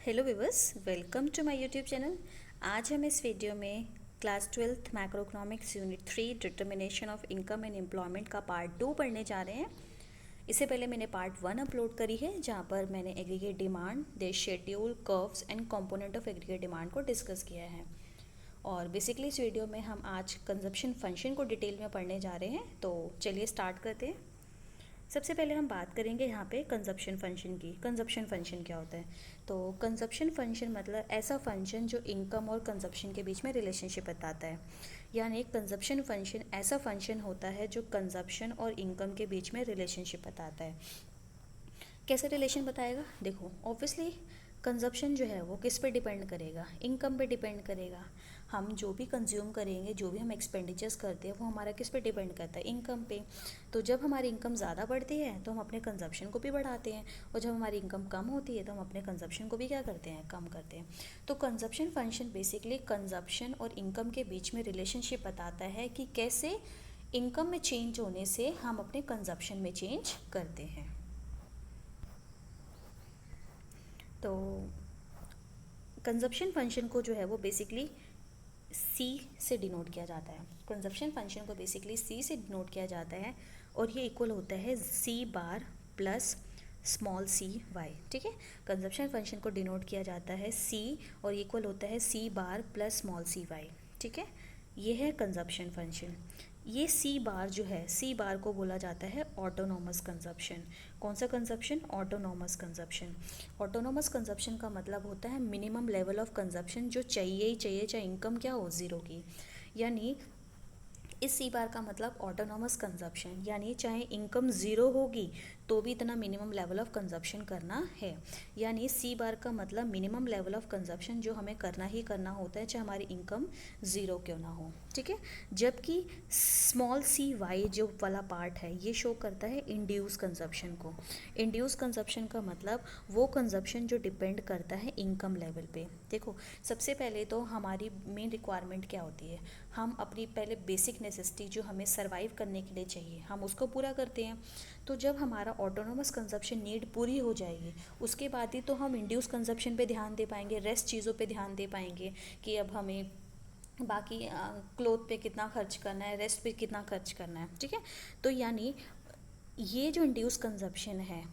Hello viewers, welcome to my YouTube channel. आज हम इस वीडियो में class 12th macro economics unit 3 determination of income and employment का part 2 पढ़ने जा रहे हैं। इससे पहले मैंने पार्ट 1 अपलोड करी है, जहां पर मैंने aggregate demand, there schedule, curves and component of aggregate demand को डिस्कस किया है। और बेसिकली इस वीडियो में हम आज कंजप्शन फंक्शन को डिटेल में पढ़ने जा रहे हैं। तो चलिए स्टार्ट करते हैं। सबसे पहले हम बात करेंगे यहाँ पे कंजप्शन फंक्शन की। कंजप्शन फंक्शन क्या होता है? तो कंजप्शन फंक्शन मतलब ऐसा फंक्शन जो इनकम और कंजप्शन के बीच में रिलेशनशिप बताता है। यानी कंजप्शन फंक्शन ऐसा फंक्शन होता है जो कंजप्शन और इनकम के बीच में रिलेशनशिप बताता है। कैसे रिलेशन बताएगा? देखो, ऑब्वियसली कंजप्शन जो है वो किस पे डिपेंड करेगा? इनकम पे डिपेंड करेगा। हम जो भी कंज्यूम करेंगे, जो भी हम एक्सपेंडिचर्स करते हैं, वो हमारा किस पे डिपेंड करता है? इनकम पे। तो जब हमारी इनकम ज़्यादा बढ़ती है तो हम अपने कंजप्शन को भी बढ़ाते हैं, और जब हमारी इनकम कम होती है तो हम अपने कंजप्शन को भी क्या करते हैं? कम करते हैं। तो कंजप्शन फंक्शन बेसिकली कंजप्शन और इनकम के बीच में रिलेशनशिप बताता है कि कैसे इनकम में चेंज होने से हम अपने कंजप्शन में चेंज करते हैं। तो कंजप्शन फंक्शन को जो है वो बेसिकली सी से डिनोट किया जाता है। कंजप्शन फंक्शन को बेसिकली सी से डिनोट किया जाता है, और ये इक्वल होता है सी बार प्लस स्मॉल सी वाई। ठीक है, कंजप्शन फंक्शन को डिनोट किया जाता है सी, और इक्वल होता है सी बार प्लस स्मॉल सी वाई। ठीक है, ये है कंजप्शन फंक्शन। ये सी बार जो है, सी बार को बोला जाता है ऑटोनोमस कंजप्शन। कौन सा consumption? Autonomous consumption. Autonomous consumption का मतलब होता है मिनिमम लेवल ऑफ कंजप्शन, जो चाहिए ही चाहिए, चाहे इनकम क्या हो, ज़ीरो की। यानी इस सी बार का मतलब ऑटोनोमस कंजप्शन, यानी चाहे इनकम ज़ीरो होगी तो भी इतना मिनिमम लेवल ऑफ कंजप्शन करना है। यानी सी बार का मतलब मिनिमम लेवल ऑफ कंजप्शन जो हमें करना ही करना होता है, चाहे हमारी इनकम ज़ीरो क्यों ना हो। ठीक है, जबकि स्मॉल सी वाई जो वाला पार्ट है ये शो करता है इंड्यूस कंजप्शन को। इंड्यूस कंजप्शन का मतलब वो कंजप्शन जो डिपेंड करता है इनकम लेवल पे। देखो, सबसे पहले तो हमारी मेन रिक्वायरमेंट क्या होती है? हम अपनी पहले बेसिक नेसेसिटी जो हमें सर्वाइव करने के लिए चाहिए, हम उसको पूरा करते हैं। तो जब हमारा ऑटोनोमस कंजप्शन नीड पूरी हो जाएगी, उसके बाद ही तो हम इंड्यूस कंजप्शन पे ध्यान दे पाएंगे, रेस्ट चीज़ों पे ध्यान दे पाएंगे कि अब हमें बाकी क्लोथ पे कितना खर्च करना है, रेस्ट पे कितना खर्च करना है। ठीक है, तो यानी ये जो इंड्यूस कंजप्शन है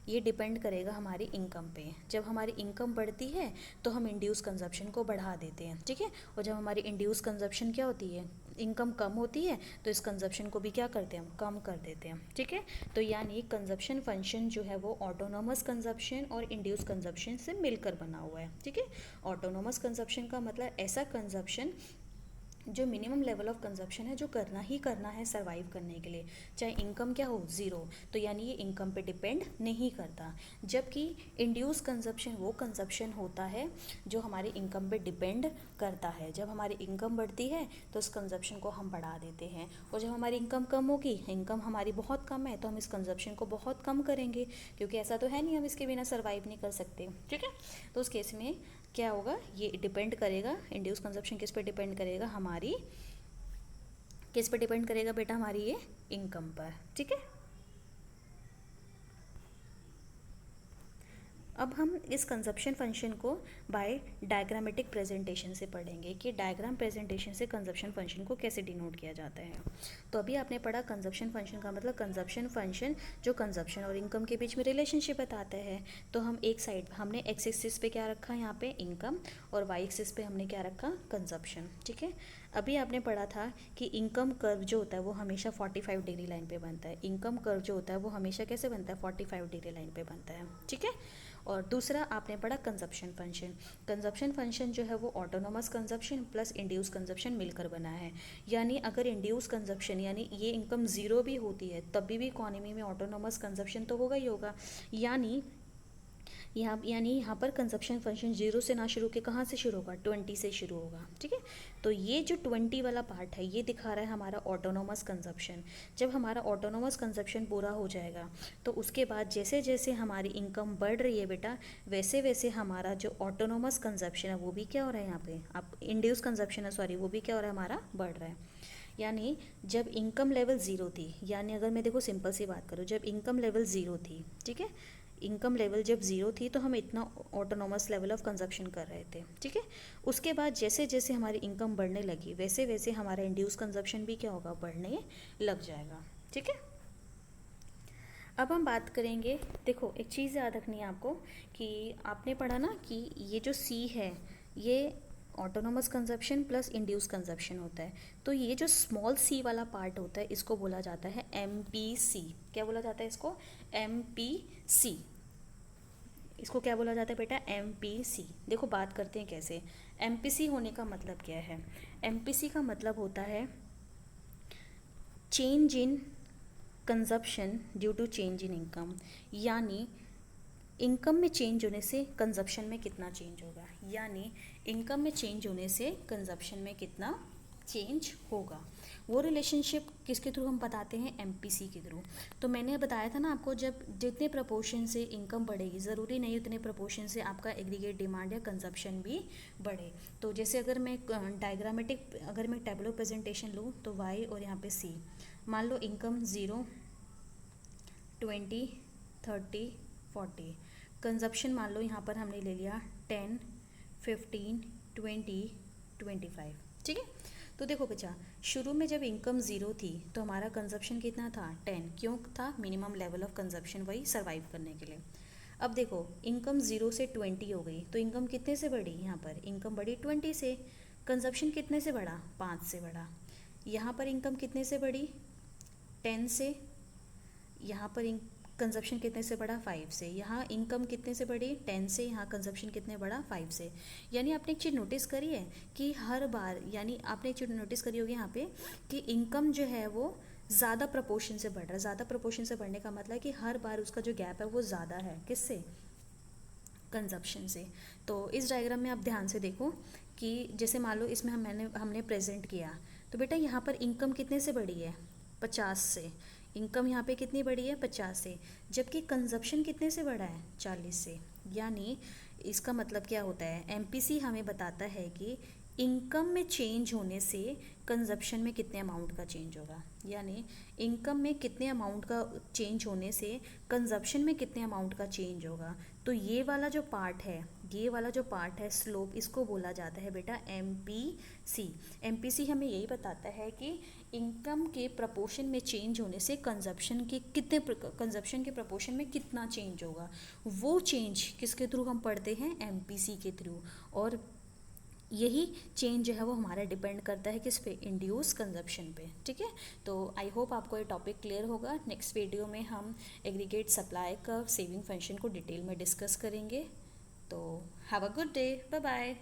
ये डिपेंड करेगा हमारी इनकम पे। जब हमारी इनकम बढ़ती है तो हम इंड्यूस कंजप्शन को बढ़ा देते हैं। ठीक है, और जब हमारी इंड्यूस कंजप्शन क्या होती है, इनकम कम होती है, तो इस कंजप्शन को भी क्या करते हैं? हम कम कर देते हैं। ठीक है, तो यानी कंजप्शन फंक्शन जो है वो ऑटोनोमस कंजप्शन और इंड्यूस कंजप्शन से मिलकर बना हुआ है। ठीक है, ऑटोनोमस कंजप्शन का मतलब ऐसा कंजप्शन जो मिनिमम लेवल ऑफ कंजप्शन है, जो करना ही करना है सर्वाइव करने के लिए, चाहे इनकम क्या हो, ज़ीरो। तो यानी ये इनकम पे डिपेंड नहीं करता। जबकि इंड्यूस कंजप्शन वो कंजप्शन होता है जो हमारी इनकम पे डिपेंड करता है। जब हमारी इनकम बढ़ती है तो इस कंजप्शन को हम बढ़ा देते हैं, और जब हमारी इनकम कम होगी, इनकम हमारी बहुत कम है, तो हम इस कंजप्शन को बहुत कम करेंगे, क्योंकि ऐसा तो है नहीं हम इसके बिना सर्वाइव नहीं कर सकते। ठीक है, तो उस केस में क्या होगा? ये डिपेंड करेगा, इंड्यूस कंजप्शन किस पे डिपेंड करेगा? हमारी किस पे डिपेंड करेगा बेटा? हमारी ये इनकम पर। ठीक है, अब हम इस कंजप्शन फंक्शन को बाय डायग्रामेटिक प्रेजेंटेशन से पढ़ेंगे कि डायग्राम प्रेजेंटेशन से कंजप्शन फंक्शन को कैसे डिनोट किया जाता है। तो अभी आपने पढ़ा कंजप्शन फंक्शन का मतलब कंजप्शन फंक्शन जो कंजप्शन और इनकम के बीच में रिलेशनशिप बताता है। तो हम एक साइड हमने एक्स एक्सिस पे क्या रखा, यहाँ पे इनकम, और वाई एक्सिस पे हमने क्या रखा? कंजप्शन। ठीक है, अभी आपने पढ़ा था कि इनकम कर्व जो होता है वो हमेशा 45 डिग्री लाइन पे बनता है। इनकम कर्व जो होता है वो हमेशा कैसे बनता है? 45 डिग्री लाइन पे बनता है। ठीक है, और दूसरा आपने पढ़ा कंजप्शन फंक्शन। कंजप्शन फंक्शन जो है वो autonomous consumption plus induce consumption मिलकर बना है। यानी अगर इंड्यूस कंजप्शन यानी ये इनकम ज़ीरो भी होती है तभी भी इकोनॉमी में ऑटोनोमस कंजप्शन तो होगा ही होगा। यहाँ पर कंजप्शन फंक्शन जीरो से ना शुरू के कहाँ से शुरू होगा? 20 से शुरू होगा। ठीक है, तो ये जो 20 वाला पार्ट है ये दिखा रहा है हमारा ऑटोनोमस कंजप्शन। जब हमारा ऑटोनोमस कंजप्शन पूरा हो जाएगा तो उसके बाद जैसे जैसे हमारी इनकम बढ़ रही है बेटा, वैसे वैसे हमारा जो ऑटोनोमस कंजप्शन है वो भी क्या हो रहा है? यहाँ पे आप इंड्यूस कंजप्शन है, सॉरी, वो भी क्या हो रहा है? हमारा बढ़ रहा है। यानी जब इनकम लेवल ज़ीरो थी, यानी अगर मैं देखो सिंपल सी बात करूँ, जब इनकम लेवल ज़ीरो थी, ठीक है, इनकम लेवल जब ज़ीरो थी तो हम इतना ऑटोनोमस लेवल ऑफ कंजप्शन कर रहे थे, ठीक है। उसके बाद जैसे जैसे हमारी इनकम बढ़ने लगी वैसे वैसे हमारा इंड्यूस कंजप्शन भी क्या होगा, बढ़ने लग जाएगा, ठीक है। अब हम बात करेंगे, देखो एक चीज़ याद रखनी है आपको कि आपने पढ़ा ना कि ये जो सी है ये autonomous consumption plus induce consumption होता है। तो ये जो स्मॉल सी वाला पार्ट होता है इसको बोला जाता है एमपीसी। क्या बोला जाता है इसको, एमपीसी। इसको क्या बोला जाता है बेटा, एमपीसी। देखो बात करते हैं कैसे। एमपीसी होने का मतलब क्या है, एमपीसी का मतलब होता है change in consumption due to change in income, यानी इनकम में चेंज होने से कंजप्शन में कितना चेंज होगा, यानी इनकम में चेंज होने से कंजप्शन में कितना चेंज होगा। वो रिलेशनशिप किसके थ्रू हम बताते हैं, एमपीसी के थ्रू। तो मैंने बताया था ना आपको, जब जितने प्रपोर्शन से इनकम बढ़ेगी ज़रूरी नहीं उतने प्रपोर्शन से आपका एग्रीगेट डिमांड या कंजप्शन भी बढ़े। तो जैसे अगर मैं डायग्रामेटिक, अगर मैं टेबलो प्रेजेंटेशन लूँ तो वाई और यहाँ पे सी, मान लो इनकम 0, 20, 30, 40, कंजप्शन मान लो यहाँ पर हमने ले लिया 10, 15, 20, 25, ठीक है। तो देखो बच्चा, शुरू में जब इनकम 0 थी तो हमारा कंजप्शन कितना था, 10। क्यों था, मिनिमम लेवल ऑफ कंजप्शन, वही सर्वाइव करने के लिए। अब देखो इनकम 0 से 20 हो गई तो इनकम कितने से बढ़ी, यहाँ पर इनकम बढ़ी 20 से, कंजप्शन कितने से बढ़ा, 5 से बढ़ा। यहाँ पर इनकम कितने से बढ़ी, 10 से, यहाँ पर कंजप्शन कितने से बढ़ा, 5 से। यहाँ इनकम कितने से बढ़ी, 10 से, यहाँ कंजप्शन कितने बढ़ा, 5 से। यानी आपने एक चीज़ नोटिस करी है कि हर बार, यानी आपने एक चीज़ नोटिस करी होगी यहाँ पे कि इनकम जो है वो ज़्यादा प्रपोर्शन से बढ़ रहा है। ज़्यादा प्रपोर्शन से बढ़ने का मतलब है कि हर बार उसका जो गैप है वो ज़्यादा है, किससे, कंजप्शन से। तो इस डायग्राम में आप ध्यान से देखो कि जैसे मान लो इसमें हमने प्रेजेंट किया तो बेटा यहाँ पर इनकम कितने से बढ़ी है, 50 से। इनकम यहाँ पे कितनी बढ़ी है, 50 से, जबकि कंजप्शन कितने से बढ़ा है, 40 से। यानी इसका मतलब क्या होता है, एमपीसी हमें बताता है कि इनकम में चेंज होने से कंजप्शन में कितने अमाउंट का चेंज होगा, यानी इनकम में कितने अमाउंट का चेंज होने से कंजप्शन में कितने अमाउंट का चेंज होगा। तो ये वाला जो पार्ट है, ये वाला जो पार्ट है स्लोप, इसको बोला जाता है बेटा एमपीसी। एमपीसी हमें यही बताता है कि इनकम के प्रपोर्शन में चेंज होने से कंजप्शन के प्रपोर्शन में कितना चेंज होगा। वो चेंज किसके थ्रू हम पढ़ते हैं, एमपीसी के थ्रू। और यही चेंज जो है वो हमारा डिपेंड करता है किस पे, इंड्यूस कंजप्शन पे, ठीक है। तो आई होप आपको ये टॉपिक क्लियर होगा। नेक्स्ट वीडियो में हम एग्रीगेट सप्लाई का सेविंग फंक्शन को डिटेल में डिस्कस करेंगे। तो have a good day, bye bye.